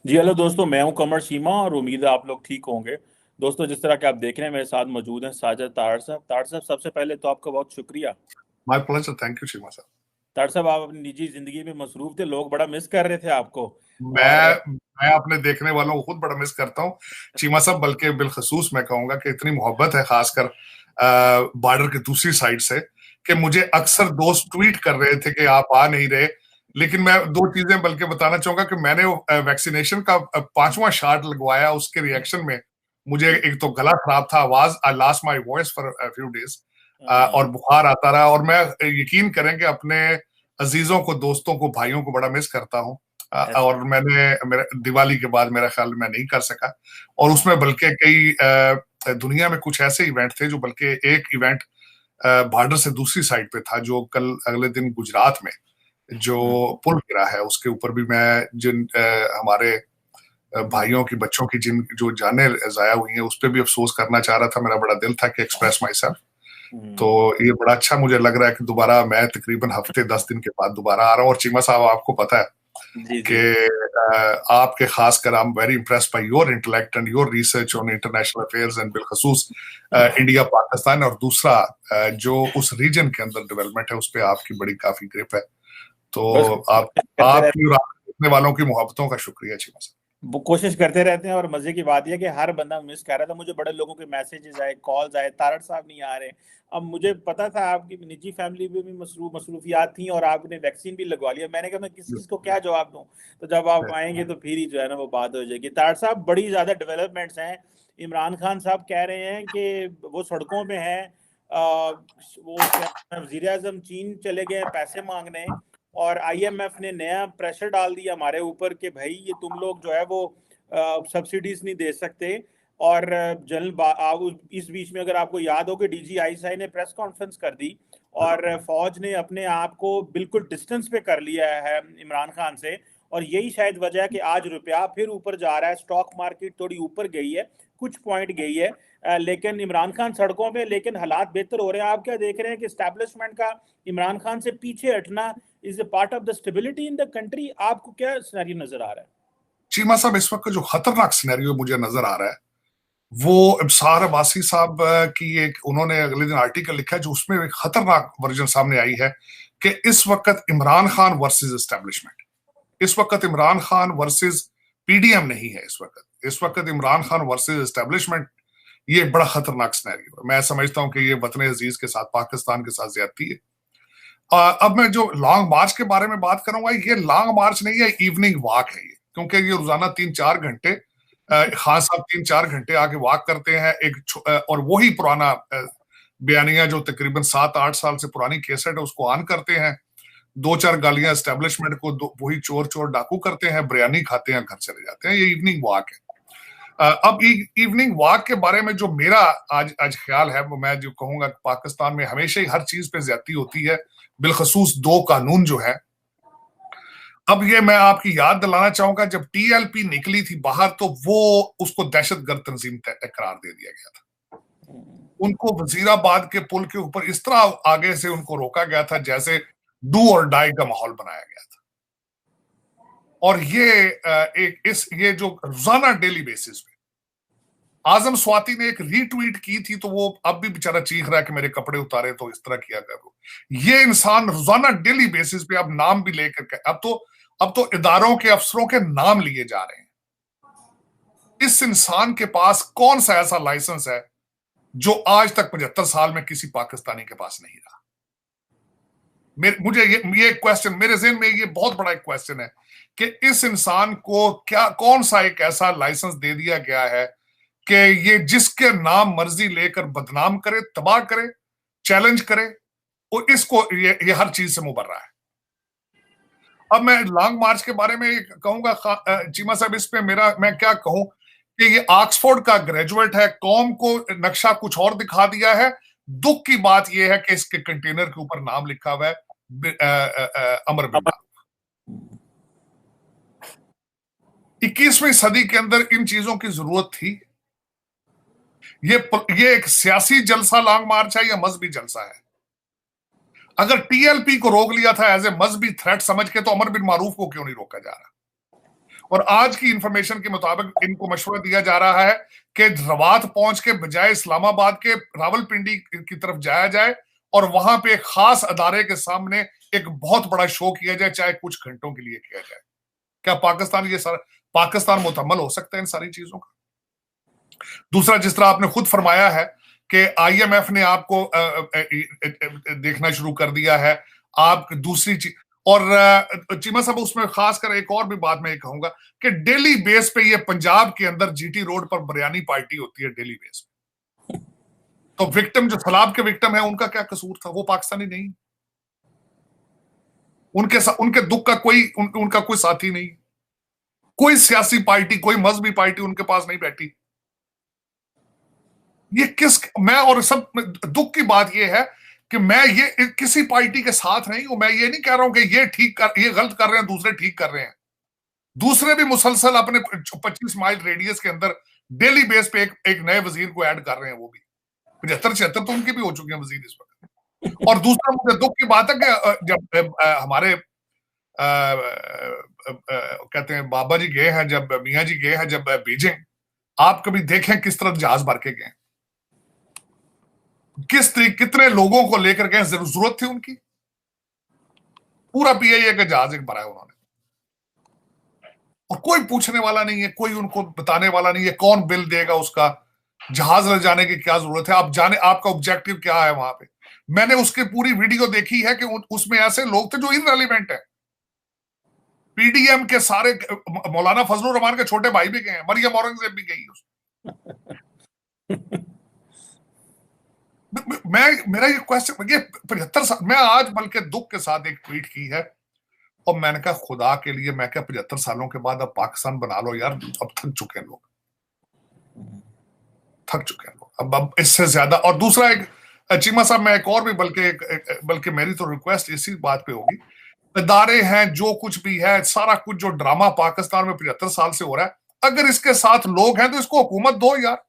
जी hello दोस्तों, मैं हूं कमर शीमा और उम्मीद है आप लोग ठीक होंगे। दोस्तों, जिस तरह के आप देख रहे हैं मेरे साथ मौजूद हैं साजिद तार साहब। तार साहब, सबसे पहले तो आपका बहुत शुक्रिया। My pleasure, thank you Cheema साहब। तार साहब, आप अपनी निजी जिंदगी में मसरूफ थे, लोग बड़ा मिस कर रहे थे आपको। और मैं अपने देखने वालों को खुद बड़ा मिस करता हूँ चीमा साहब, बल्कि बिलखसूस मैं कहूंगा कि इतनी मोहब्बत है, खासकर बॉर्डर की दूसरी साइड से, कि मुझे अक्सर दोस्त ट्वीट कर रहे थे कि आप आ नहीं रहे। लेकिन मैं दो चीजें बल्कि बताना चाहूंगा कि मैंने वैक्सीनेशन का पांचवा शॉट लगवाया, उसके रिएक्शन में मुझे एक तो गला खराब था, आवाज, I lost my voice for few days, और बुखार आता रहा। और मैं, यकीन करें कि अपने अजीजों को, दोस्तों को, भाइयों को बड़ा मिस करता हूँ। और मेरे दिवाली के बाद मेरा ख्याल मैं नहीं कर सका। और उसमें बल्कि कई दुनिया में कुछ ऐसे इवेंट थे, जो बल्कि एक इवेंट बॉर्डर से दूसरी साइड पे था, जो कल अगले दिन गुजरात में जो पुल गिरा है, उसके ऊपर भी मैं जिन हमारे भाइयों की, बच्चों की जिन जो जानें जाया हुई हैं, उस पर भी अफसोस करना चाह रहा था। मेरा बड़ा दिल था कि एक्सप्रेस माई सेल्फ। तो ये बड़ा अच्छा मुझे लग रहा है कि दोबारा मैं तकरीबन हफ्ते 10 दिन के बाद दोबारा आ रहा हूँ। और चीमा साहब, आपको पता है जी जी। कि आपके खासकर I am very impressed by your intellect and your research on international affairs and बिलखसूस इंडिया पाकिस्तान, और दूसरा जो उस रीजन के अंदर डेवलपमेंट है, उस पर आपकी बड़ी काफी ग्रिप है। तो बस करते आपकी रहते और आपके देखने वालों की मोहब्बतों का शुक्रिया चीमा साहब। वो कोशिश करते रहते हैं। और मजे की बात यह है कि हर बंदा मिस कर रहा था। मुझे बड़े लोगों के मैसेजेस आए, कॉल्स आए, तारड़ साहब नहीं आ रहे। अब मुझे पता था आपकी निजी फैमिली में भी मसरूफियात थी और आपने वैक्सीन भी लगवा लिया। मैंने कहा मैं किस को क्या जवाब दूं। तो जब आप आएंगे तो फिर ही जो है ना वो बात हो जाएगी। तारड़ साहब, बड़ी ज्यादा डेवलपमेंट्स हैं। इमरान खान साहब कह रहे हैं कि वो सड़कों में हैं। वो क्या, वजीर आजम चीन चले गए हैं पैसे मांगने। और आईएमएफ ने नया प्रेशर डाल दिया हमारे ऊपर कि भाई ये तुम लोग जो है वो सब्सिडीज नहीं दे सकते। और इस बीच में अगर आपको याद हो कि डीजीआईएसआई ने प्रेस कॉन्फ्रेंस कर दी और फौज ने अपने आप को बिल्कुल डिस्टेंस पे कर लिया है इमरान खान से। और यही शायद वजह है कि आज रुपया फिर ऊपर जा रहा है। स्टॉक मार्केट थोड़ी ऊपर गई है, कुछ पॉइंट गई है। लेकिन इमरान खान सड़कों पे, लेकिन हालात बेहतर हो रहे हैं। आप क्या देख रहे हैं कि एस्टैब्लिशमेंट का इमरान खान से पीछे हटना is a part of the stability in the country? आपको क्या सिनेरियो नजर आ रहा है? चीमा साहब, इस वक्त जो खतरनाक सिनेरियो मुझे नजर आ रहा है, वो इब्सार अब्बासी साहब की एक, उन्होंने अगले दिन आर्टिकल लिखा है, जो उसमें एक खतरनाक वर्जन सामने आई है कि इस वक्त इमरान खान वर्सेस एस्टेब्लिशमेंट, इस वक्त इमरान खान वर्सेस पीडीएम नहीं है, इस वक्त इमरान खान वर्सेस एस्टेब्लिशमेंट। ये एक बड़ा खतरनाक सिनेरियो है। मैं समझता हूं कि ये वतन अजीज के साथ, पाकिस्तान के साथ ज्यादती है। अब मैं जो लॉन्ग मार्च के बारे में बात करूंगा, ये लॉन्ग मार्च नहीं है, इवनिंग वॉक है ये। क्योंकि ये रोजाना 3-4 घंटे खान साहब 3-4 घंटे आके वॉक करते हैं, और वही पुराना बयानिया जो तकरीबन 7-8 साल से पुरानी केसेट है, उसको ऑन करते हैं। 2-4 गालियां एस्टेब्लिशमेंट को, वही चोर चोर डाकू करते हैं, बिरयानी खाते हैं, घर चले जाते हैं। ये इवनिंग वॉक है। अब इवनिंग वॉक के बारे में जो मेरा आज आज ख्याल है, वो मैं जो कहूंगा कि पाकिस्तान में हमेशा ही हर चीज पे ज्यादती होती है, बिलखसूस दो कानून जो है। अब ये मैं आपकी याद दिलाना चाहूंगा, जब टीएलपी निकली थी बाहर, तो वो उसको दहशतगर्द तंजीम करार दे दिया गया था। उनको वजीराबाद के पुल के ऊपर इस तरह आगे से उनको रोका गया था, जैसे डू और डाई का माहौल बनाया गया था। और ये जो रोजाना डेली बेसिस पे आजम स्वाति ने एक रीट्वीट की थी, तो वो अब भी बेचारा चीख रहा है कि मेरे कपड़े उतारे, तो इस तरह किया गया। ये इंसान रोजाना डेली बेसिस पे अब नाम भी लेकर, अब तो इदारों के अफसरों के नाम लिए जा रहे हैं। इस इंसान के पास कौन सा ऐसा लाइसेंस है जो आज तक 75 साल में किसी पाकिस्तानी के पास नहीं रहा? मुझे ये क्वेश्चन मेरे ज़हन में, ये बहुत बड़ा एक क्वेश्चन है कि इस इंसान को क्या, कौन सा एक ऐसा लाइसेंस दे दिया गया है कि ये जिसके नाम मर्जी लेकर बदनाम करे, तबाह करे, चैलेंज करे, और इसको ये हर चीज से मुंह भर रहा है। अब मैं लॉन्ग मार्च के बारे में कहूंगा चीमा साहब, इस पे मैं क्या कहूं कि ये ऑक्सफोर्ड का ग्रेजुएट है, कौम को नक्शा कुछ और दिखा दिया है। दुख की बात यह है कि इसके कंटेनर के ऊपर नाम लिखा हुआ है अमर बिन मारूफ। 21वीं सदी के अंदर इन चीजों की जरूरत थी? ये एक सियासी जलसा लॉन्ग मार्च है या मजहबी जलसा है? अगर टीएलपी को रोक लिया था एज ए मजहबी थ्रेट समझ के, तो अमर बिन मारूफ को क्यों नहीं रोका जा रहा? और आज की इंफॉर्मेशन के मुताबिक इनको मशवरा दिया जा रहा है कि रवात पहुंच के बजाय इस्लामाबाद के रावलपिंडी की तरफ जाया जाए और वहां पे एक खास अदारे के सामने एक बहुत बड़ा शो किया जाए, चाहे कुछ घंटों के लिए किया जाए। क्या पाकिस्तान मुतम्मल हो सकता है इन सारी चीजों का? दूसरा, जिस तरह आपने खुद फरमाया है कि आईएमएफ ने आपको देखना शुरू कर दिया है, आप दूसरी चीज, और चीमा साहब उसमें खासकर एक और भी बात मैं कहूंगा कि डेली बेस पे ये पंजाब के अंदर जीटी रोड पर बिरयानी पार्टी होती है डेली बेस पे। तो विक्टिम जो सैलाब के विक्टिम है उनका क्या कसूर था? वो पाकिस्तानी नहीं, उनके दुख का उनका कोई साथी नहीं, कोई सियासी पार्टी, कोई मजहबी पार्टी उनके पास नहीं बैठी। ये मैं और सब दुख की बात ये है कि मैं ये किसी पार्टी के साथ नहीं हूं। मैं ये नहीं कह रहा हूं कि ये गलत कर रहे हैं, दूसरे ठीक कर रहे हैं। दूसरे भी मुसलसल अपने 25 माइल रेडियस के अंदर डेली बेस पे एक नए वजीर को ऐड कर रहे हैं। वो भी 75-76 तो उनकी भी हो चुके हैं वजीर इस वक्त। और दूसरा मुझे दुख की बात है कि जब हमारे कहते हैं बाबा जी गए हैं, जब मियाँ जी गए हैं जब बीजिंग, आप कभी देखें किस तरह जहाज भर के गए, कितने लोगों को लेकर गए, जरूरत थी उनकी? पूरा पीआईए का जहाज एक भरा है उन्होंने, और कोई पूछने वाला नहीं है, कोई उनको बताने वाला नहीं है कौन बिल देगा उसका, जहाज ले जाने की क्या जरूरत है, आप जाने, आपका ऑब्जेक्टिव क्या है वहां पे। मैंने उसकी पूरी वीडियो देखी है कि उसमें ऐसे लोग थे जो इनरेलीवेंट है। पीडीएम के सारे, मौलाना फजलुर रहमान के छोटे भाई भी गए हैं, मरियम औरंगजेब भी गई मेरा ये क्वेश्चन, ये 75 साल, मैं आज बल्कि दुख के साथ एक ट्वीट की है और मैंने कहा खुदा के लिए, मैं क्या 75 सालों के बाद अब पाकिस्तान बना लो यार, अब थक चुके हैं लोग, थक चुके हैं लोग अब इससे ज्यादा। और दूसरा, एक चीमा साहब, मैं एक और भी बल्कि मेरी तो रिक्वेस्ट इसी बात पे होगी, इदारे हैं जो कुछ भी है, सारा कुछ जो ड्रामा पाकिस्तान में 75 साल से हो रहा है, अगर इसके साथ लोग हैं तो इसको हुकूमत दो यार,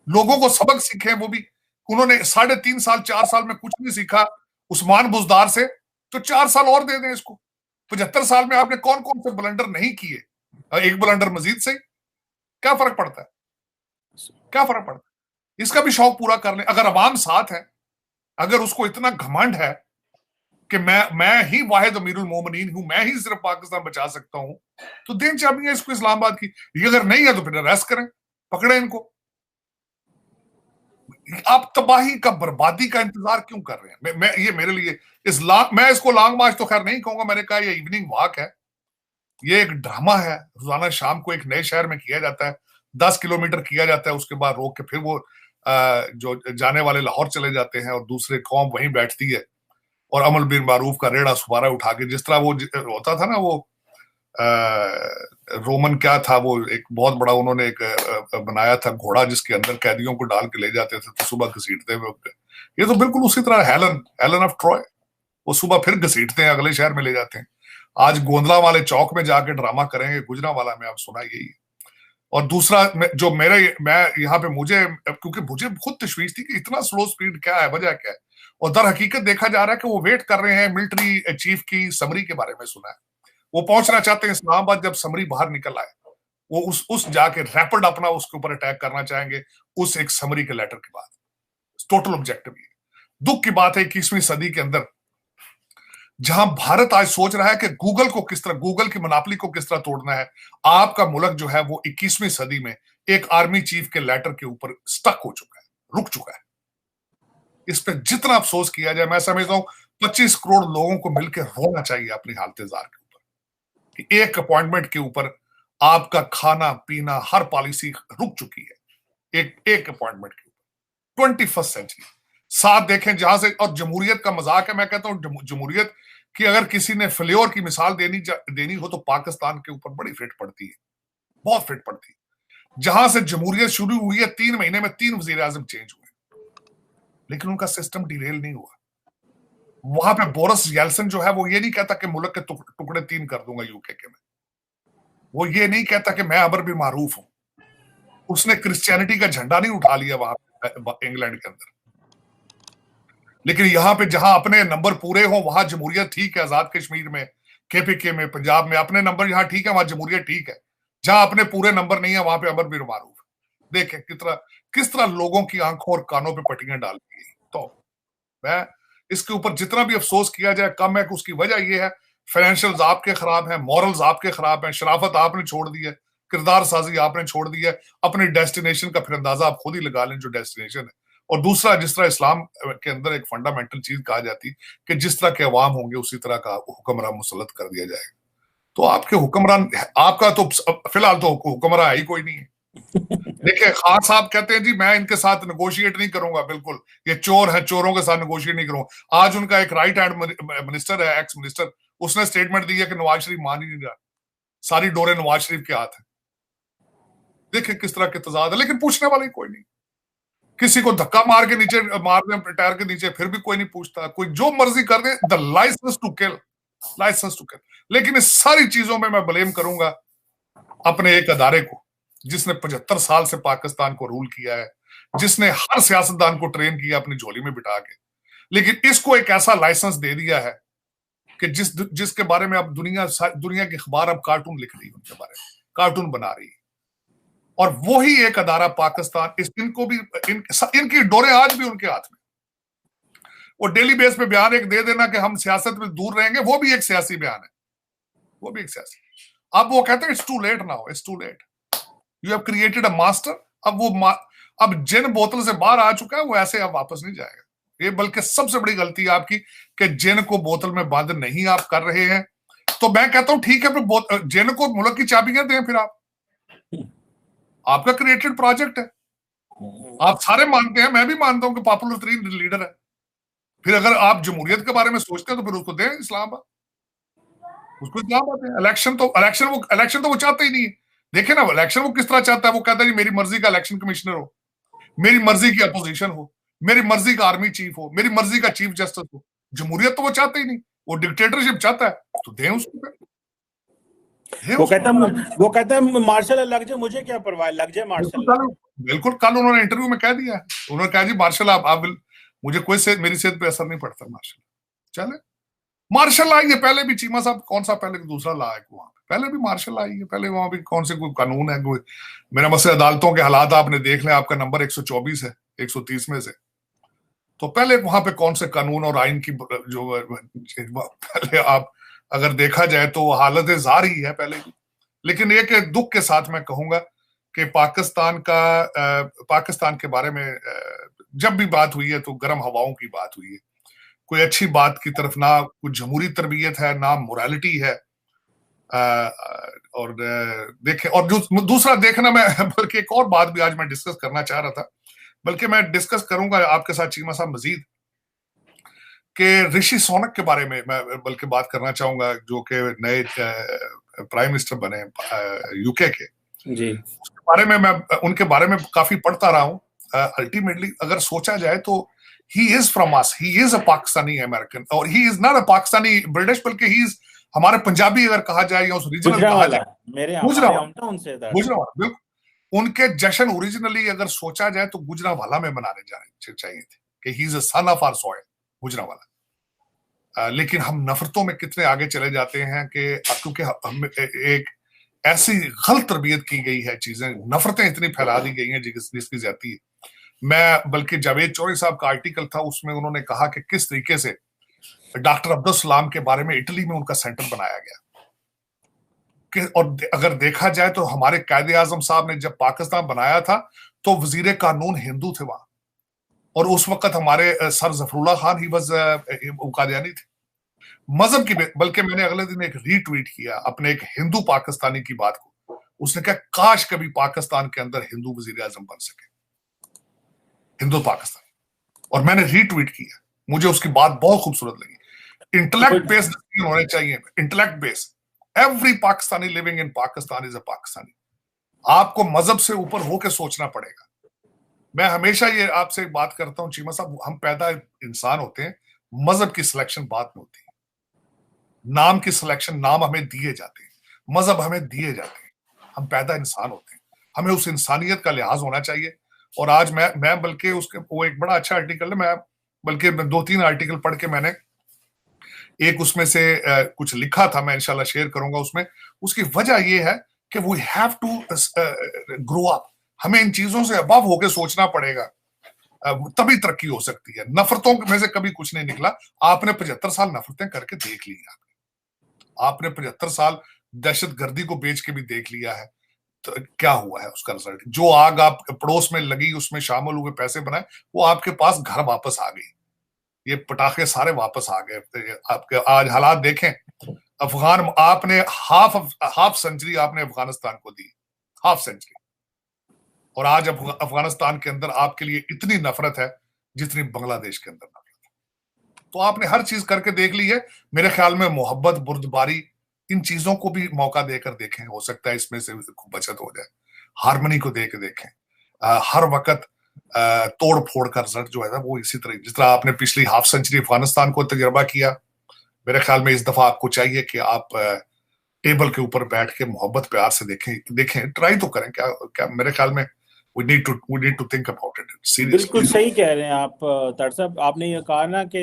लोगों को सबक सीखे। वो भी उन्होंने 3.5 साल 4 साल में कुछ नहीं सीखा उस्मान बुजदार से, तो 4 साल और दे दें इसको। 75 साल में आपने कौन कौन से ब्लंडर नहीं किए, एक ब्लंडर मजीद से क्या फर्क पड़ता है? क्या फर्क पड़ता है? इसका भी शौक पूरा कर ले। अगर अवाम साथ है, अगर उसको इतना घमंड है कि मैं ही वाहिद अमीरुल मोमिनीन हूं, मैं ही सिर्फ पाकिस्तान बचा सकता हूं, तो देन चाबियां इसको इस्लामाबाद की। ये अगर नहीं है तो फिर अरेस्ट करें, पकड़े इनको। आप तबाही का, बर्बादी का इंतजार क्यों कर रहे हैं? ये मेरे लिए मैं इसको लॉन्ग मार्च तो खैर नहीं कहूंगा, मैंने कहा ये इवनिंग वॉक है, ये एक ड्रामा है। रोजाना शाम को एक नए शहर में किया जाता है, 10 किलोमीटर किया जाता है, उसके बाद रोक के फिर वो जो जाने वाले लाहौर चले जाते हैं और दूसरे कौम वहीं बैठती है और अमल बिन मारूफ का रेड़ा सुबारा उठा के, जिस तरह वो होता था ना, वो रोमन क्या था वो, एक बहुत बड़ा उन्होंने एक बनाया था घोड़ा जिसके अंदर कैदियों को डाल के ले जाते थे तो सुबह घसीटते हुए, ये तो बिल्कुल उसी तरह हेलन ऑफ ट्रॉय, वो सुबह फिर घसीटते हैं, अगले शहर में ले जाते हैं। आज गोंदला वाले चौक में जाके ड्रामा करेंगे, गुजरांवाला में, आप सुना यही। और दूसरा जो मैं यहाँ पे क्योंकि मुझे खुद तशवीश थी कि इतना स्लो स्पीड क्या है, वजह क्या है, और दर हकीकत देखा जा रहा है कि वो वेट कर रहे हैं मिलिट्री चीफ की समरी के बारे में सुना है। वो पहुंचना चाहते हैं इस्लामाबाद, जब समरी बाहर निकल आए वो उस जाके रैपिड अपना उसके ऊपर अटैक करना चाहेंगे उस एक समरी के लेटर के बाद। टोटल ऑब्जेक्टिव ये। दुख की बात है 21वीं सदी के अंदर जहां भारत आज सोच रहा है कि गूगल की मनापली को किस तरह तोड़ना है, आपका मुल्क जो है वो 21वीं सदी में एक आर्मी चीफ के लेटर के ऊपर स्टक हो चुका है, रुक चुका है। इस पर जितना अफसोस किया जाए, मैं समझता हूं 25 करोड़ लोगों को मिलकर रोना चाहिए अपनी हालत-ए-जार के ऊपर कि एक अपॉइंटमेंट के ऊपर आपका खाना पीना हर पॉलिसी रुक चुकी है, एक अपॉइंटमेंट के ऊपर। 21st सेंचुरी साथ देखें जहां से, और जमहूरियत का मजाक है, मैं कहता हूं जमहूरियत की अगर किसी ने फ्लेवर की मिसाल देनी हो तो पाकिस्तान के ऊपर बड़ी फिट पड़ती है, बहुत फिट पड़ती है। जहां से जमहूरियत शुरू हुई है 3 महीने में 3 वजीर आजम चेंज हुए, लेकिन उनका सिस्टम डिरेल नहीं हुआ। वहां पे बोरिस येल्सिन जो है वो ये नहीं कहता कि मुल्क के टुकड़े 3 कर दूंगा यूके के में, वो ये नहीं कहता कि मैं अबर भी मारूफ हूं। उसने क्रिश्चियनिटी का झंडा नहीं उठा लिया वहां इंग्लैंड के अंदर। लेकिन यहां पे जहां अपने नंबर पूरे हो वहां जमहूरियत ठीक है, आजाद कश्मीर में केपीके में, पंजाब में अपने नंबर, यहाँ ठीक है, वहां जमहूरियत ठीक है, जहां अपने पूरे नंबर नहीं है वहां पे अमर बिन मारूफ। देखें किस तरह लोगों की आंखों और कानों पे पट्टियां डाल दी गई। तो मैं इसके ऊपर जितना भी अफसोस किया जाए कम है, कि उसकी वजह यह है फाइनेंशियल आपके खराब है, मॉरल्स आपके खराब है, शराफत आपने छोड़ दी है, किरदार साजी आपने छोड़ दी है, अपने डेस्टिनेशन का फिर अंदाजा आप खुद ही लगा लें जो डेस्टिनेशन है। और दूसरा, जिस तरह इस्लाम के अंदर एक फंडामेंटल चीज कहा जाती कि जिस तरह के अवाम होंगे उसी तरह का हुक्मरान मुसल्लत कर दिया जाएगा। तो आपके हुक्मरान, आपका तो फिलहाल तो हुक्मरान है ही कोई नहीं है। देखिए खान साहब कहते हैं जी मैं इनके साथ नेगोशिएट नहीं करूंगा, बिल्कुल ये चोर है, चोरों के साथ नेगोशिएट नहीं करूंगा। आज उनका एक राइट हैंड मिनिस्टर है, एक्स मिनिस्टर, उसने स्टेटमेंट दी है कि नवाज शरीफ मान ही नहीं रहा, सारी डोरे नवाज शरीफ के हाथ है। देखिए किस तरह के तजाद है, लेकिन पूछने वाला ही कोई नहीं। किसी को धक्का मार के नीचे मार दें टायर के नीचे, फिर भी कोई नहीं पूछता, कोई जो मर्जी कर दे, the licence to kill, licence to kill. लेकिन इस सारी चीजों में मैं ब्लेम करूंगा अपने एक अदारे को जिसने 75 साल से पाकिस्तान को रूल किया है, जिसने हर सियासतदान को ट्रेन किया अपनी झोली में बिठा के, लेकिन इसको एक ऐसा लाइसेंस दे दिया है कि जिसके बारे में अब दुनिया की अखबार अब कार्टून लिख रही है, उनके बारे में कार्टून बना रही है। और वही एक अदारा पाकिस्तान, इनको भी इनकी डोरे आज भी उनके हाथ में। वो डेली बेस पे बयान एक दे देना कि हम सियासत में दूर रहेंगे, वो भी एक सियासी बयान है, वो भी एक सियासी। अब वो कहते हैं it's too late now, it's too late, you have created a master. अब जिन बोतल से बाहर आ चुका है वो ऐसे अब वापस नहीं जाएगा। ये बल्कि सबसे बड़ी गलती है आपकी कि जिन को बोतल में बंद नहीं आप कर रहे हैं। तो मैं कहता हूं ठीक है, फिर जिन को मुल्क की चाबियां दें, फिर आपका क्रिएटेड प्रोजेक्ट है, आप सारे मानते हैं, मैं भी मानता हूं कि पॉपुलर तरीन लीडर है। फिर अगर आप जमहूरियत के बारे में सोचते हैं तो फिर उसको दें इस्लामाबाद, उसको इस्लामाबाद दें। इलेक्शन तो वो चाहते ही नहीं है। देखे ना इलेक्शन वो किस तरह चाहता है, वो कहता है जी मेरी मर्जी का इलेक्शन कमिश्नर हो, मेरी मर्जी की अपोजिशन हो, मेरी मर्जी का आर्मी चीफ हो, मेरी मर्जी का चीफ जस्टिस हो। जमहूरियत तो वो चाहते ही नहीं, वो डिक्टेटरशिप चाहता है, तो दें उसको। वो कहता है मार्शल लग जाए, मुझे क्या परवाह, लग जाए मार्शल। बिल्कुल कल उन्होंने इंटरव्यू में कह दिया, उन्होंने कहा जी मार्शल आप मुझे कोई से मेरी सेहत पे असर नहीं पड़ता, मार्शल चले। मार्शल आई है पहले भी, चीमा साहब कौन सा पहले दूसरा ला है वहां पे, पहले भी मार्शल आई है, पहले वहां भी कौन से कोई कानून है कोई। मेरा मसले अदालतों के हालात आपने देख लें, आपका नंबर 124 है 130 में से, तो पहले वहां पे कौन से कानून और आइन की जो पहले आप अगर देखा जाए तो हालत जारी है पहले की। लेकिन एक दुख के साथ मैं कहूंगा कि पाकिस्तान के बारे में जब भी बात हुई है तो गर्म हवाओं की बात हुई है, कोई अच्छी बात की तरफ ना कुछ जमहूरी तरबियत है ना मोरालिटी है। और देखे, और दूसरा देखना, मैं बल्कि एक और बात भी आज मैं डिस्कस करना चाह रहा था, बल्कि मैं डिस्कस करूंगा आपके साथ चीमा साहब मजीद, कि ऋषि सोनक के बारे में मैं बल्कि बात करना चाहूंगा, जो कि नए प्राइम मिनिस्टर बने यूके के जी। उसके बारे में मैं उनके बारे में काफी पढ़ता रहा हूं। अल्टीमेटली अगर सोचा जाए तो he is from us, he is a Pakistani American, और he is not a Pakistani British, बल्कि ही इज हमारे पंजाबी अगर कहा जाए या उस रीजनल कहा जाए, गुजरावाला बिल्कुल। उनके जश्न ओरिजिनली अगर सोचा जाए तो गुजरावाला में मनाने जाने चाहिए थे कि he is a son of our soil, Gujranwala. लेकिन हम नफरतों में कितने आगे चले जाते हैं कि क्योंकि हम एक ऐसी गलत तरबियत की गई है, चीजें नफरतें इतनी फैला दी गई हैं जिसकी ज्यादती है। मैं बल्कि जावेद चौधरी साहब का आर्टिकल था, उसमें उन्होंने कहा कि किस तरीके से डॉक्टर अब्दुल सलाम के बारे में इटली में उनका सेंटर बनाया गया कि, और अगर देखा जाए तो हमारे कायदे आजम साहब ने जब पाकिस्तान बनाया था तो वजीर कानून हिंदू थे वहां, और उस वक्त हमारे सर जफरुल्लाह खान ही वज कादियानी थे मजहब की। बल्कि मैंने अगले दिन एक रीट्वीट किया अपने एक हिंदू पाकिस्तानी की बात को, उसने कहा काश कभी पाकिस्तान के अंदर हिंदू वजीर आजम बन सके, हिंदू पाकिस्तानी, और मैंने रीट्वीट किया, मुझे उसकी बात बहुत खूबसूरत लगी। इंटेलेक्ट बेस्ड होने चाहिए, intellect based. Every Pakistani living in Pakistan is a Pakistani. आपको मजहब से ऊपर होकर सोचना पड़ेगा। मैं हमेशा ये आपसे बात करता हूं चीमा साहब, हम पैदा इंसान होते हैं, मजहब की सिलेक्शन बाद में होती है, नाम की सिलेक्शन, नाम हमें दिए जाते हैं, मजहब हमें दिए जाते हैं, हम पैदा इंसान होते हैं, हमें उस इंसानियत का लिहाज होना चाहिए। और आज मैं बल्कि उसके वो एक बड़ा अच्छा आर्टिकल है, मैं बल्कि 2-3 आर्टिकल पढ़ के मैंने एक उसमें से कुछ लिखा था, मैं इंशाल्लाह शेयर करूंगा उसमें। उसकी वजह यह है कि we have to grow up, हमें इन चीजों से अबव होकर सोचना पड़ेगा, तभी तरक्की हो सकती है। नफरतों में से कभी कुछ नहीं निकला। आपने 75 साल नफरतें करके देख ली, आपने 75 साल दहशत गर्दी को बेच के भी देख लिया है, तो क्या हुआ है उसका रिजल्ट? जो आग आप पड़ोस में लगी उसमें शामिल हुए पैसे बनाए, वो आपके पास घर वापस आ गई, ये पटाखे सारे वापस आ गए आपके। आज हालात देखें, अफगान आपने हाफ सेंचुरी आपने अफगानिस्तान को दी, हाफ सेंचुरी, और आज अफगानिस्तान के अंदर आपके लिए इतनी नफरत है जितनी बांग्लादेश के अंदर नफरत है। तो आपने हर चीज करके देख ली है। मेरे ख्याल में मोहब्बत, बुर्दबारी, इन चीजों को भी मौका देकर देखें, हो सकता है इसमें से बचत हो जाए। हारमनी को देकर देखें। हर वक्त तोड़ फोड़ का रिजल्ट जो है ना वो इसी तरह, जिस तरह आपने पिछली हाफ सेंचुरी अफगानिस्तान को तजर्बा किया, मेरे ख्याल में इस दफा आपको चाहिए कि आप टेबल के ऊपर बैठ के मोहब्बत प्यार से देखें, ट्राई तो करें। क्या क्या मेरे ख्याल में we need to think about it seriously। बिल्कुल सही कह रहे हैं आप तार साहब। आपने ये कहा ना कि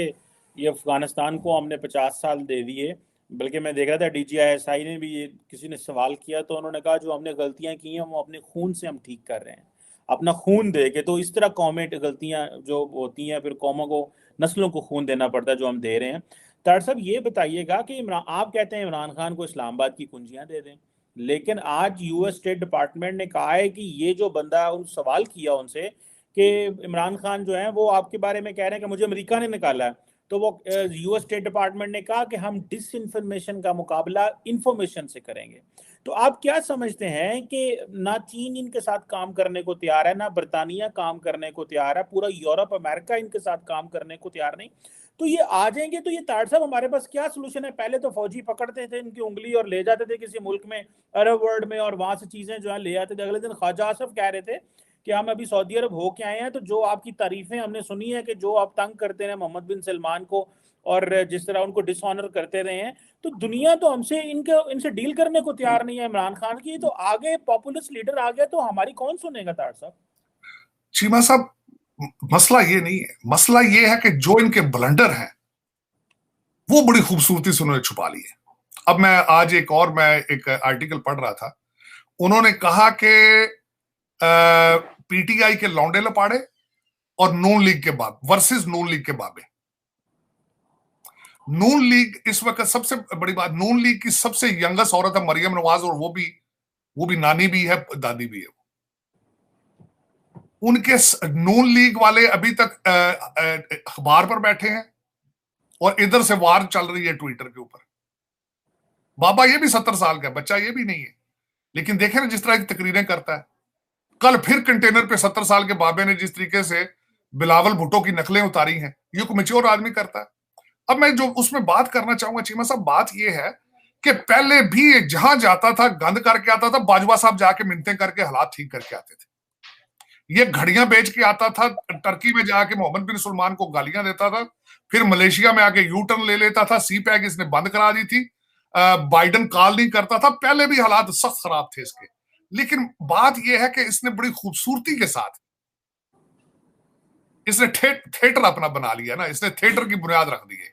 ये अफगानिस्तान को हमने 50 साल दे दिए, बल्कि मैं देख रहा था DGISI ने भी, ये किसी ने सवाल किया तो उन्होंने कहा जो हमने गलतियां की हैं वो अपने खून से हम ठीक कर रहे हैं, अपना खून दे के। तो इस तरह कौमें गलतियां जो होती हैं, फिर कौमों को, नस्लों को खून देना पड़ता है, जो हम दे रहे हैं। तार साहब ये बताइएगा कि इमरान, आप कहते हैं इमरान खान को इस्लामाबाद की कुंजियां दे दें, लेकिन आज US स्टेट डिपार्टमेंट ने कहा है कि ये जो बंदा, उन सवाल किया उनसे कि इमरान खान जो है वो आपके बारे में कह रहे हैं कि मुझे अमेरिका ने निकाला है, तो वो US स्टेट डिपार्टमेंट ने कहा कि हम डिसइंफॉर्मेशन का मुकाबला इंफॉर्मेशन से करेंगे। तो आप क्या समझते हैं कि ना चीन इनके साथ काम करने को तैयार है, ना बरतानिया काम करने को तैयार है, पूरा यूरोप अमेरिका इनके साथ काम करने को तैयार नहीं, तो ये आ जाएंगे तो ये तार साहब हमारे पास क्या सोल्यूशन है? पहले तो फौजी पकड़ते थे इनकी उंगली और ले जाते थे किसी मुल्क में, अरब वर्ल्ड में, और वहां से चीजें जो है ले आते थे। अगले दिन ख्वाजा आसफ कह रहे थे कि हम अभी सऊदी अरब होके आए हैं, तो जो आपकी तारीफें हमने सुनी है कि जो आप तंग करते रहे मोहम्मद बिन सलमान को और जिस तरह उनको डिसऑनर करते रहे हैं, तो दुनिया तो हमसे इनसे डील करने को तैयार नहीं है इमरान खान की। तो आगे पॉपुलिस्ट लीडर आ गया तो हमारी कौन सुनेगा तार साहब? चीमा साहब, मसला ये नहीं है, मसला ये है कि जो इनके ब्लंडर हैं वो बड़ी खूबसूरती से उन्होंने छुपा लिए। अब मैं एक आर्टिकल पढ़ रहा था, उन्होंने कहा कि PTI के लौंडे लपाड़े और नून लीग के बाब वर्सेस नून लीग के बाबे। नून लीग इस वक्त सबसे बड़ी बात, नून लीग की सबसे यंगेस्ट औरत है मरियम नवाज, और वो भी नानी भी है, दादी भी है। उनके नून लीग वाले अभी तक अखबार पर बैठे हैं और इधर से वार चल रही है ट्विटर के ऊपर। बाबा ये भी 70 साल का, बच्चा ये भी नहीं है, लेकिन देखें ना जिस तरह की तकरीरें करता है। कल फिर कंटेनर पे 70 साल के बाबे ने जिस तरीके से बिलावल भुट्टो की नकलें उतारी हैं, ये कोई मैच्योर आदमी करता है? अब मैं जो उसमें बात करना चाहूंगा चीमा साहब, बात यह है कि पहले भी जहां जाता था गंद करके आता था, बाजवा साहब जाके मिन्नतें करके हालात ठीक करके आते थे। ये घड़ियां बेच के आता था, टर्की में जाके मोहम्मद बिन सलमान को गालियां देता था, फिर मलेशिया में आके यू टर्न ले लेता था, सी पैक इसने बंद करा दी थी, बाइडन कॉल नहीं करता था, पहले भी हालात सख्त खराब थे इसके। लेकिन बात यह है कि इसने बड़ी खूबसूरती के साथ इसने थिएटर अपना बना लिया ना, इसने थिएटर की बुनियाद रख दी है।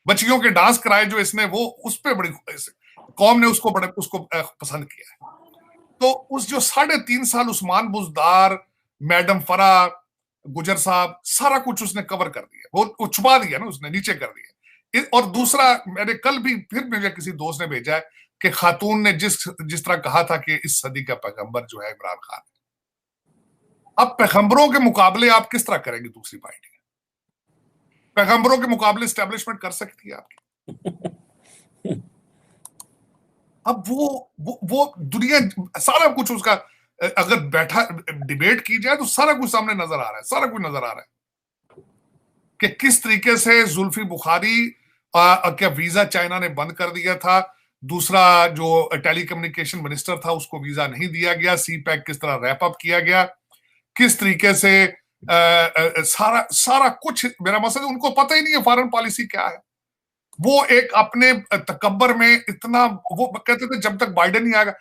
बच्चियों के डांस कराए जो इसने, वो उस पर बड़ी कौम ने उसको पसंद किया है। तो उस जो 3.5 साल उस्मान बुजदार, मैडम फरा, गुजर साहब, सारा कुछ उसने कवर कर दिया, वो छुपा दिया ना उसने, नीचे कर दिया। और दूसरा, मैंने कल भी फिर मुझे किसी दोस्त ने भेजा है कि खातून ने जिस तरह कहा था कि इस सदी का पैगंबर जो है इमरान खान। अब पैगंबरों के मुकाबले आप किस तरह करेंगे? दूसरी पार्टी पैगंबरों के मुकाबले स्टैब्लिशमेंट कर सकती है आपकी? अब वो दुनिया सारा कुछ उसका, अगर बैठा डिबेट की जाए तो सारा कुछ सामने नजर आ रहा है, सारा कुछ नजर आ रहा है कि किस तरीके से जुल्फी बुखारी क्या वीजा चाइना ने बंद कर दिया था, दूसरा जो टेलीकम्युनिकेशन मिनिस्टर था उसको वीजा नहीं दिया गया, सी पैक किस तरह रैप अप किया गया, किस तरीके से सारा कुछ। मेरा मकसद, उनको पता ही नहीं है फॉरेन पॉलिसी क्या है। वो एक अपने तकब्बर में इतना, वो कहते थे जब तक बाइडेन नहीं आएगा।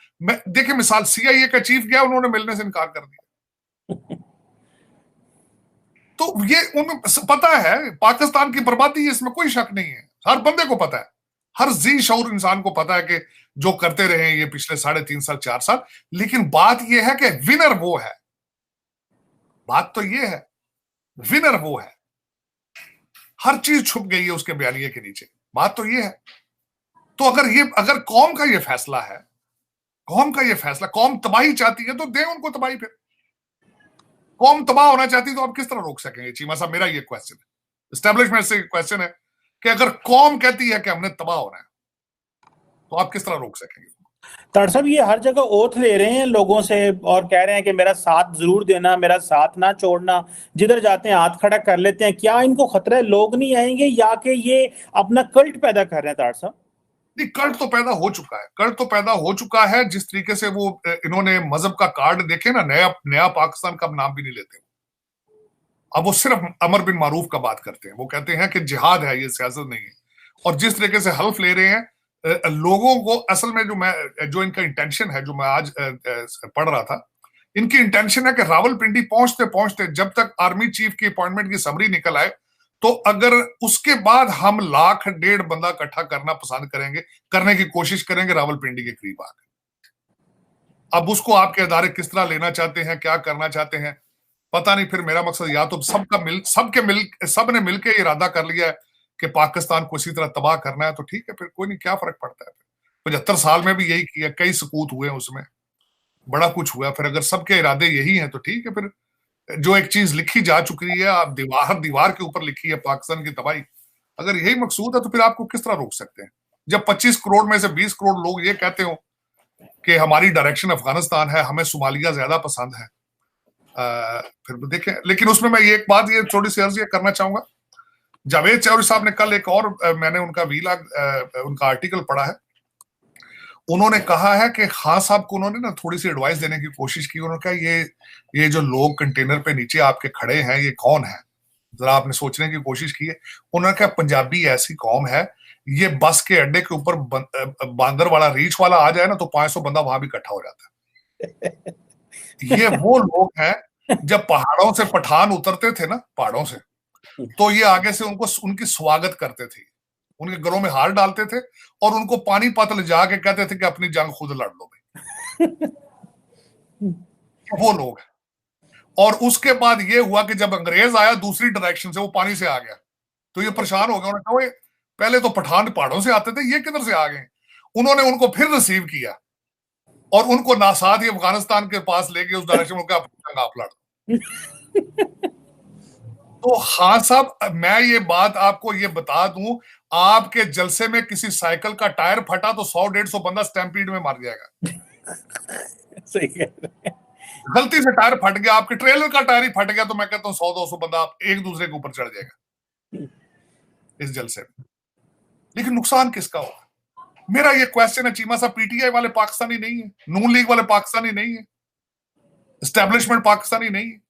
देखिए मिसाल, CIA का चीफ गया, उन्होंने मिलने से इनकार कर दिया। तो ये उन्हें पता है पाकिस्तान की बर्बादी है, इसमें कोई शक नहीं है, हर बंदे को पता है, हर जी शऊर इंसान को पता है कि जो करते रहे ये पिछले 3.5 साल 4 साल। लेकिन बात यह है कि विनर वो है, बात तो ये है विनर वो है, हर चीज छुप गई है उसके बयानिए के नीचे, बात तो ये है। तो अगर कौम का ये फैसला है, कौम का ये फैसला, कौम तबाही चाहती है तो दे उनको तबाही। फिर कौम तबाह होना चाहती है तो आप किस तरह रोक सकेंगे चीमा साहब? मेरा ये क्वेश्चन है, एस्टेब्लिशमेंट से क्वेश्चन है कि अगर कौम कहती है कि हमने तबाह होना है तो आप किस तरह रोक सकेंगे? तार साहब ये हर जगह ओथ ले रहे हैं लोगों से और कह रहे हैं कि मेरा साथ जरूर देना, मेरा साथ ना छोड़ना, जिधर जाते हैं हाथ खड़ा कर लेते हैं। क्या इनको खतरा है लोग नहीं आएंगे, या कि ये अपना कल्ट पैदा कर रहे हैं? तार साहब नहीं, कल्ट तो पैदा हो चुका है, कल्ट तो पैदा हो चुका है। जिस तरीके से वो इन्होंने मजहब का कार्ड देखे ना, नया नया पाकिस्तान का नाम भी नहीं लेते, अब वो सिर्फ अमर बिन मारूफ का बात करते हैं। वो कहते हैं कि जिहाद है, ये सियासत नहीं है। और जिस तरीके से हल्फ ले रहे हैं लोगों को, असल में जो इनका इंटेंशन है, जो मैं आज पढ़ रहा था, इनकी इंटेंशन है कि रावलपिंडी पहुंचते पहुंचते जब तक आर्मी चीफ की अपॉइंटमेंट की समरी निकल आए, तो अगर उसके बाद हम 1.5 लाख बंदा इकट्ठा करना पसंद करेंगे, करने की कोशिश करेंगे रावलपिंडी के करीब आकर। अब उसको आपके अदारे किस तरह लेना चाहते हैं, क्या करना चाहते हैं, पता नहीं। फिर मेरा मकसद या तो सब ने मिलकर इरादा कर लिया है कि पाकिस्तान को इसी तरह तबाह करना है, तो ठीक है, फिर कोई नहीं, क्या फर्क पड़ता है। 75 साल में भी यही किया, कई सकूत हुए उसमें, बड़ा कुछ हुआ। फिर अगर सबके इरादे यही हैं तो ठीक है, फिर जो एक चीज लिखी जा चुकी है, आप दीवार के ऊपर लिखी है पाकिस्तान की तबाही, अगर यही मकसूद है तो फिर आपको किस तरह रोक सकते हैं? जब 25 करोड़ में से 20 करोड़ लोग ये कहते हो कि हमारी डायरेक्शन अफगानिस्तान है, हमें सोमालिया ज्यादा पसंद है, फिर देखें। लेकिन उसमें मैं ये एक बात ये थोड़ी सी अर्ज ये करना चाहूंगा, जावेद चौधरी साहब ने कल एक और मैंने उनका उनका आर्टिकल पढ़ा है, उन्होंने कहा है कि खान साहब को उन्होंने ना थोड़ी सी एडवाइस देने की कोशिश की। उन्होंने कहा ये जो लोग कंटेनर पे नीचे आपके खड़े हैं ये कौन है, जरा आपने सोचने की कोशिश की है। उन्होंने कहा पंजाबी ऐसी कौम है, ये बस के अड्डे के ऊपर बांदर वाला रीच वाला आ जाए ना तो 500 बंदा वहां भी इकट्ठा हो जाता है। ये वो लोग हैं, जब पहाड़ों से पठान उतरते थे ना, पहाड़ों से, तो ये आगे से उनकी स्वागत करते थे, उनके घरों में हार डालते थे और उनको पानी पातल जाके कहते थे कि अपनी जंग खुद लड़ लो भाई। वो लोग हैं। और उसके बाद ये हुआ कि जब अंग्रेज आया दूसरी डायरेक्शन से, वो पानी से आ गया, तो ये परेशान हो गया। उन्होंने कहा पहले तो पठान पहाड़ों से आते थे, ये किधर से आ गए? उन्होंने उनको फिर रिसीव किया और उनको नासाद ही अफगानिस्तान के पास ले गए, उस डायरेक्शन में आप लड़। तो खान साहब, मैं ये बात आपको ये बता दूं, आपके जलसे में किसी साइकिल का टायर फटा तो 100-150 बंदा स्टैम्पीड में मार जाएगा। सही कह रहे हैं। गलती से टायर फट गया, आपके ट्रेलर का टायर ही फट गया, तो मैं कहता हूं 100-200 बंदा एक दूसरे के ऊपर चढ़ जाएगा इस जलसे में। लेकिन नुकसान किसका होगा? मेरा ये क्वेश्चन है चीमा साहब, पीटीआई वाले पाकिस्तानी नहीं है, नून लीग वाले पाकिस्तानी नहीं है, एस्टेब्लिशमेंट पाकिस्तानी नहीं है।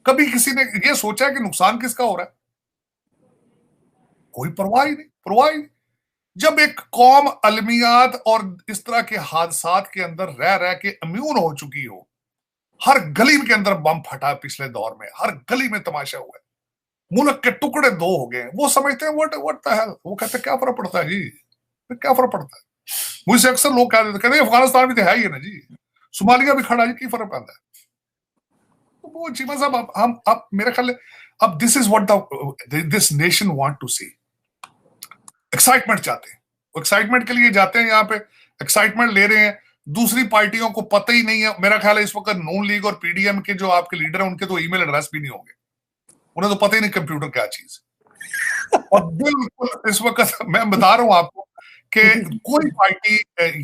कभी किसी ने ये सोचा है कि नुकसान किसका हो रहा है? कोई परवाह ही नहीं, परवाह ही नहीं। जब एक कौम अलमियात और इस तरह के हादसात के अंदर रह रह के इम्यून हो चुकी हो, हर गली के अंदर बम फटा, पिछले दौर में हर गली में तमाशा हुआ है, मुल्क के टुकड़े दो हो गए, वो समझते हैं व्हाट द हेल, वो कहते हैं क्या फर्क पड़ता है जी, क्या फर्क पड़ता है? मुझसे अक्सर लोग कहते हैं अफगानिस्तान भी तो है ही है ना जी, सोमालिया भी खड़ा है, की फर्क पड़ता है? तो वो चीमा साहब, हम अब मेरे ख्याल अब this is what this nation want to see. Excitement चाहते हैं, एक्साइटमेंट के लिए जाते हैं, यहाँ पे एक्साइटमेंट ले रहे हैं। दूसरी पार्टियों को पता ही नहीं है, मेरा ख्याल है इस वक्त नून लीग और पीडीएम के जो आपके लीडर हैं उनके तो ईमेल एड्रेस भी नहीं होंगे, उन्हें तो पता ही नहीं कंप्यूटर क्या चीज। और बिल्कुल इस वक्त मैं बता रहा हूं आपको कि कोई पार्टी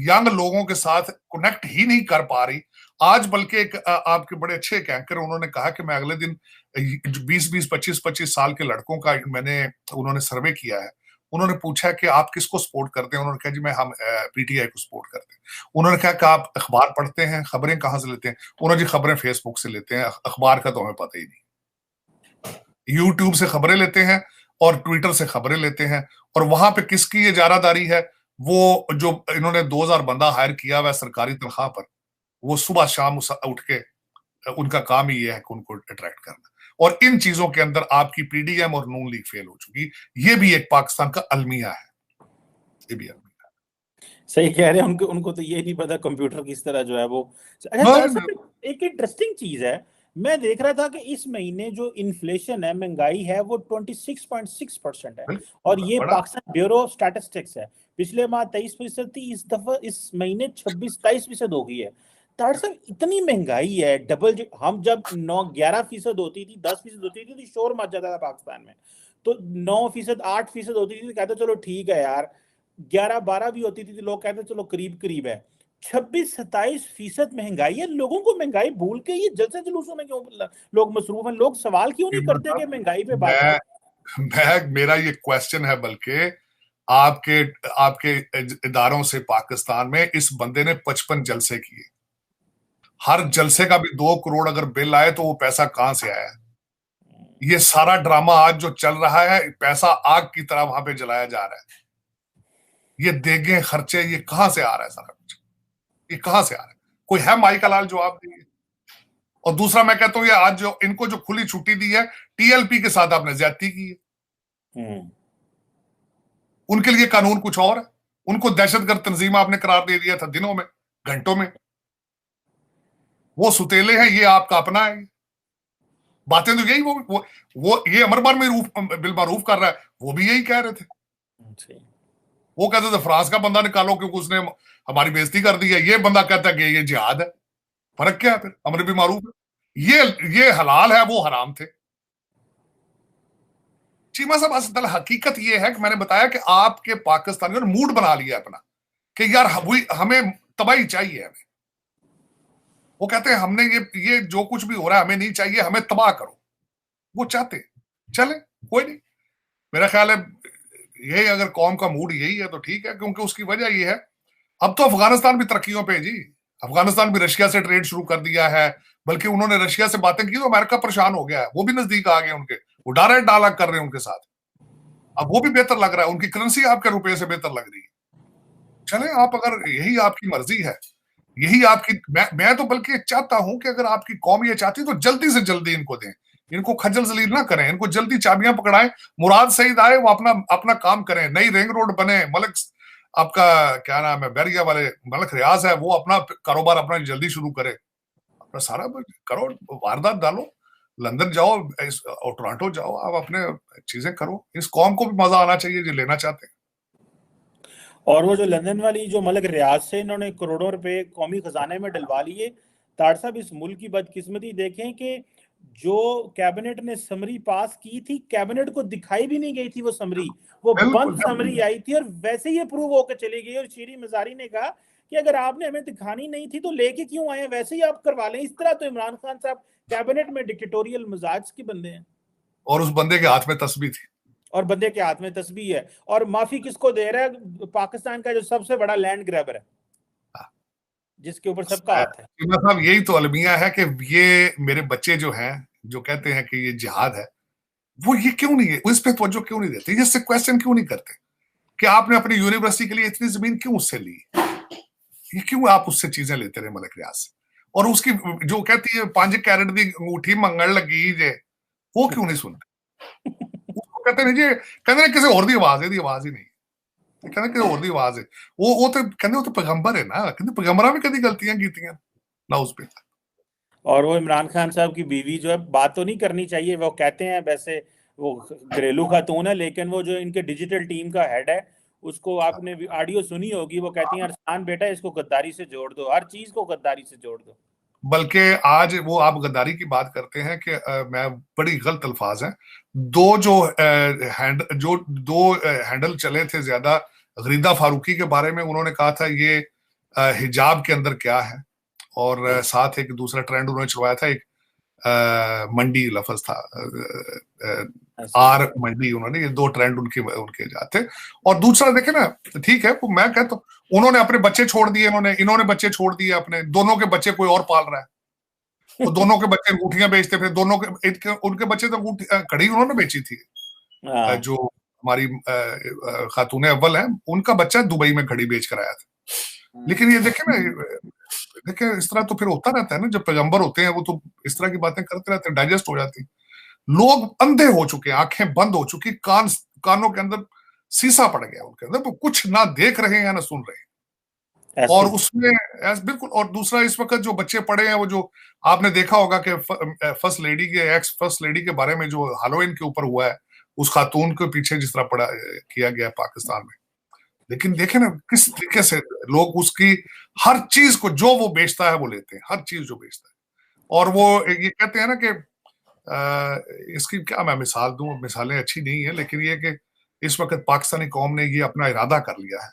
यंग लोगों के साथ कनेक्ट ही नहीं कर पा रही आज। बल्कि एक आपके बड़े अच्छे एक एंकर, उन्होंने कहा कि मैं अगले दिन 20-20, 25-25 साल के लड़कों का उन्होंने सर्वे किया है। उन्होंने पूछा कि आप किसको सपोर्ट करते हैं? उन्होंने कहा जी हम पीटीआई को सपोर्ट करते हैं। उन्होंने कहा कि आप अखबार पढ़ते हैं, खबरें कहां से लेते हैं? उन्होंने जी खबरें फेसबुक से लेते हैं, अखबार का तो हमें पता ही नहीं। यूट्यूब से खबरें लेते हैं और ट्विटर से खबरें लेते हैं, और वहां पे किसकी ये जारादारी है? वो जो इन्होंने 2000 बंदा हायर किया हुआ सरकारी तनख्वाह पर, वो सुबह शाम उठ के उनका काम ही ये है कि उनको अट्रैक्ट करना। और इन चीजों के अंदर आपकी पीडीएम और नून लीग फेल हो चुकी। ये भी एक पाकिस्तान का अलमिया है, ये भी अलमिया सही कह रहे हैं। उनको उनको तो ये नहीं पता कंप्यूटर किस तरह जो है वो। अच्छा तार है। साहब, एक इंटरेस्टिंग चीज है, मैं देख रहा था कि इस महीने जो इन्फ्लेशन है, महंगाई है, वो 26.6% है। और बिल्कुल ये बड़ा पाकिस्तान ब्यूरो ऑफ स्टैटिस्टिक्स है। पिछले माह 23% थी, इस दफा इस महीने 26-27% हो गई है। तार साहब, इतनी महंगाई है, डबल। हम जब 9-11% होती थी, 10% होती थी, तो शोर मच जाता था पाकिस्तान में। तो 9%, 8% होती थी तो कहते चलो ठीक है यार। 11-12 भी होती थी तो लोग कहते चलो करीब करीब है। 26-27% महंगाई है। लोगों को महंगाई भूल के ये जलसे जुलूसों में क्यों लोग मसरूफ हैं? लोग सवाल क्यों नहीं करते कि महंगाई पे बात मैं करें? मेरा ये क्वेश्चन है, बल्कि आपके आपके इदारों से पाकिस्तान में इस बंदे ने 55 जलसे किए। हर जलसे का भी 2 करोड़ अगर बिल आए तो वो पैसा कहां से आया? ये सारा ड्रामा आज जो चल रहा है, पैसा आग की तरह वहां पे जलाया जा रहा है। ये देगे खर्चे, ये कहां से आ रहा है सारा कुछ? ये कहां से आ रहा है? कोई है माई का लाल जवाब देंगे? और दूसरा मैं कहता हूं, ये आज जो इनको जो खुली छुट्टी दी है, टीएलपी के साथ आपने ज्यादती की है। हम्म। उनके लिए कानून कुछ और है। उनको दहशतगर्द तंजीम आपने करार दे दिया था दिनों में, घंटों में। वो सुतेले हैं, ये आपका अपना है। बातें तो यही वो ये अमर बिल मारूफ कर रहा है, वो भी यही कह रहे थे। सही। वो कहते थे फ्रांस का बंदा निकालो क्योंकि उसने हमारी बेइज्जती कर दी है। ये बंदा कहता है कि ये जिहाद है। फर्क क्या है फिर? अमर बिल मारूफ है, ये हलाल है, वो हराम थे। चीमा साहब, असल हकीकत ये है कि मैंने बताया कि आपके पाकिस्तानियों ने मूड बना लिया अपना कि यार हमें तबाही चाहिए। हमें वो कहते हैं हमने ये जो कुछ भी हो रहा है हमें नहीं चाहिए, हमें तबाह करो। वो चाहते चले, कोई नहीं। मेरा ख्याल है यही, अगर कौम का मूड यही है तो ठीक है, क्योंकि उसकी वजह ये है, अब तो अफगानिस्तान भी तरक्कियों पे है जी। अफगानिस्तान भी रशिया से ट्रेड शुरू कर दिया है। बल्कि उन्होंने रशिया से बातें की तो अमेरिका परेशान हो गया है, वो भी नजदीक आ गए उनके। वो डायरेक्ट डायलॉग कर रहे हैं उनके साथ। अब वो भी बेहतर लग रहा है, उनकी करेंसी आपके रुपये से बेहतर लग रही है। चले आप, अगर यही आपकी मर्जी है, यही आपकी, मैं तो बल्कि चाहता हूं कि अगर आपकी कौम ये चाहती तो जल्दी से जल्दी इनको दें। इनको खज्जल जलील ना करें, इनको जल्दी चाबियां पकड़ाएं। मुराद सईद आए, वो अपना अपना काम करें, नई रिंग रोड बने, मलक आपका क्या नाम है, बैरिया वाले मलक रियाज है, वो अपना कारोबार अपना जल्दी शुरू करे। अपना सारा करो, वारदात डालो, लंदन जाओ और टोरंटो जाओ, आप अपने चीजें करो। इस कौम को भी मजा आना चाहिए जो लेना चाहते हैं। और वो जो लंदन वाली जो मलक रियाज से इन्होंने करोड़ों रुपए कौमी खजाने में डलवा लिए। तार साहब, इस मुल्क की बदकिस्मती देखें कि जो कैबिनेट ने समरी पास की थी, कैबिनेट को दिखाई भी नहीं गई थी वो समरी। वो बिल्कुल बंद समरी आई थी और वैसे ही अप्रूव होकर चली गई। और शीरी मजारी ने कहा कि अगर आपने हमें दिखानी नहीं थी तो लेके क्यों आए, वैसे ही आप करवा लें। इस तरह तो इमरान खान साहब कैबिनेट में डिक्टेटोरियल मिजाज के बंदे हैं। और उस बंदे के हाथ में तस्बीह थी। और बंदे के हाथ में तस्बीह है। और माफी किसको दे रहा है? पाकिस्तान का जो सबसे बड़ा लैंड ग्रैबर है, जिसके ऊपर सबका हाथ है। साहब, यही तो अलमिया है कि ये मेरे बच्चे जो हैं, जो कहते हैं कि ये जिहाद है, वो ये क्यों नहीं है, इस पे तवज्जो क्यों नहीं देते, इससे क्वेश्चन क्यों नहीं करते कि आपने अपनी यूनिवर्सिटी के लिए इतनी जमीन क्यों उससे ली? ये क्यों आप उससे चीजें लेते रहे मलक रियाज से? और उसकी जो कहती है 5 कैरेट दी अंगूठी मंगण लगी जे, वो क्यों नहीं सुनते? उसको कहते नहीं जी, कहते किसी और दी आवाज है, दी आवाज ही नहीं, कहते किसी और दी आवाज है। वो तो कहते वो तो पैगंबर है ना, कहते पैगंबरा भी कभी गलतियां कीतियां ना उस पे। और वो इमरान खान साहब की बीवी जो है, बात तो नहीं करनी चाहिए, वो कहते हैं वैसे वो घरेलू खातून है, लेकिन वो जो इनके डिजिटल टीम का हेड है, उसको आपने ऑडियो सुनी होगी, वो कहती हैं अरसान बेटा इसको गद्दारी से जोड़ दो, हर चीज को गद्दारी से जोड़ दो। बल्कि आज वो आप गद्दारी की बात करते हैं कि मैं बड़ी गलत अल्फाज हैं। दो हैंडल चले थे ज्यादा, गरीदा फारूकी के बारे में उन्होंने कहा था ये हिजाब के अंदर क्या है, और साथ एक दूसरा ट्रेंड उन्होंने चलवाया था, एक मंडी लफज था, आर मंडी, उन्होंने ये 2 ट्रेंड उनके उनके जाते। और दूसरा देखे ना, ठीक है, तो मैं कहता हूं उन्होंने अपने बच्चे छोड़ दिए, इन्होंने बच्चे छोड़ दिए अपने, दोनों के बच्चे कोई और पाल रहा है। वो दोनों के बच्चे अंगूठियां बेचते थे, दोनों के उनके बच्चे तो कड़ी उन्होंने बेची थी। जो हमारी खातून अव्वल है, उनका बच्चा दुबई में घड़ी बेच कर आया था। लेकिन ये देखे ना, देखे इस तरह तो फिर होता रहता है ना, जब पैगंबर होते हैं वो तो इस तरह की बातें करते रहते हैं, डाइजेस्ट हो जाती। लोग अंधे हो चुके, आंखें बंद हो चुकी, कानों के अंदर शीशा पड़ गया उनके अंदर, वो कुछ ना देख रहे हैं ना सुन रहे हैं। और उसमें बिल्कुल, और दूसरा इस वक्त जो बच्चे पढ़े हैं, वो जो आपने देखा होगा कि फर्स्ट लेडी के, एक्स फर्स्ट लेडी के बारे में जो हैलोवीन के ऊपर हुआ है, उस खातून के पीछे जिस तरह पड़ा किया गया पाकिस्तान में, लेकिन देखें ना किस तरीके से लोग उसकी हर चीज को जो वो बेचता है वो लेते हैं, हर चीज जो बेचता है। और वो ये कहते हैं ना कि इसकी क्या मैं मिसाल दूं, मिसालें अच्छी नहीं है, लेकिन ये कि इस वक्त पाकिस्तानी कौम ने ये अपना इरादा कर लिया है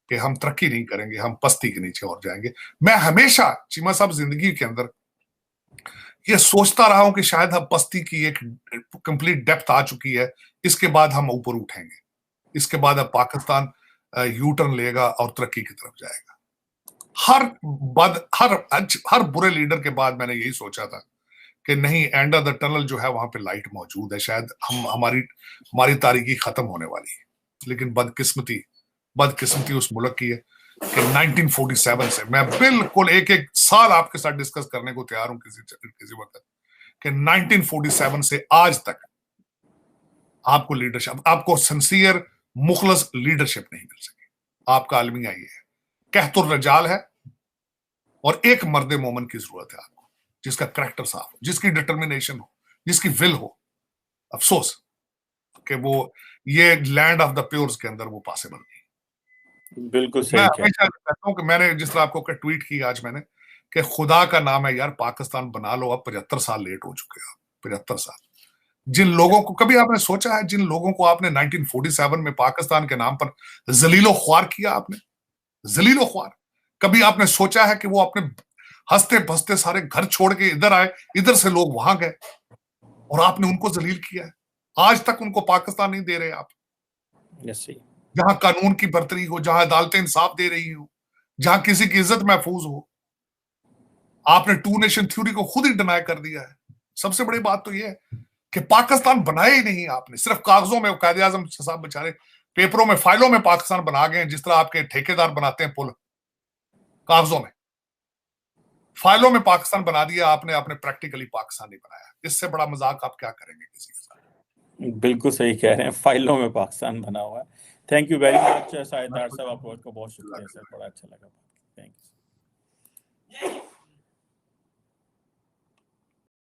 कि हम तरक्की नहीं करेंगे, हम पस्ती के नीचे और जाएंगे। मैं हमेशा चीमा साहब जिंदगी के अंदर ये सोचता रहा हूं कि शायद हम पस्ती की एक कंप्लीट डेप्थ आ चुकी है, इसके बाद हम ऊपर उठेंगे, इसके बाद अब पाकिस्तान यू टर्न लेगा और तरक्की की तरफ जाएगा। हर बुरे लीडर के बाद मैंने यही सोचा था कि नहीं, एंड ऑफ द टनल जो है वहां पे लाइट मौजूद है, शायद हमारी तारीकी खत्म होने वाली है। लेकिन बदकिस्मती उस मुल्क की है कि 1947 से, मैं बिल्कुल एक एक साल आपके साथ डिस्कस करने को तैयार हूं किसी वक्त, कि 1947 से आज तक आपको लीडरशिप, आपको सिंसियर मुखलस लीडरशिप नहीं मिल सकी। आपका अलमिया ये है, कहतुर रजाल है, और एक मर्द मोमन की जरूरत है आपको, जिसका करैक्टर साफ हो, जिसकी डिटर्मिनेशन हो, जिसकी विल हो। अफसोस कि वो ये लैंड ऑफ द प्योर्स के अंदर वो पॉसिबल नहीं। बिल्कुल सही। मैं हमेशा कहता हूं कि मैंने जिस तरह आपको ट्वीट की आज मैंने, कि खुदा का नाम है यार, पाकिस्तान बना लो, अब 75 साल लेट हो चुके हैं, 75 साल। जिन लोगों को कभी आपने सोचा है, जिन लोगों को आपने 1947 में पाकिस्तान के नाम पर जलीलो ख्वार किया, आपने जलीलो ख्वार, कभी आपने सोचा है कि वो अपने हंसते बसते सारे घर छोड़ के इधर आए, इधर से लोग वहां गए और आपने उनको जलील किया है? आज तक उनको पाकिस्तान नहीं दे रहे आप। जहां कानून की बरतरी हो, जहां अदालतें इंसाफ दे रही हो, जहां किसी की इज्जत महफूज हो, आपने टू नेशन थ्योरी को खुद ही डिनाई कर दिया है। सबसे बड़ी बात तो यह है कि पाकिस्तान बनाया ही नहीं आपने, सिर्फ कागजों में। कायदे आजम साहब बेचारे पेपरों में, फाइलों में पाकिस्तान बना गए, जिस तरह आपके ठेकेदार बनाते हैं पुल, कागजों में, फाइलों में पाकिस्तान बना दिया आपने प्रैक्टिकली पाकिस्तान नहीं बनाया। इससे बड़ा मजाक आप क्या करेंगे किसी के साथ? बिल्कुल सही कह रहे हैं, फाइलों में पाकिस्तान बना हुआ है। Thank you very much Shahid साहब, आपको बहुत शुक्रिया सर, बड़ा अच्छा लगा। Thank you.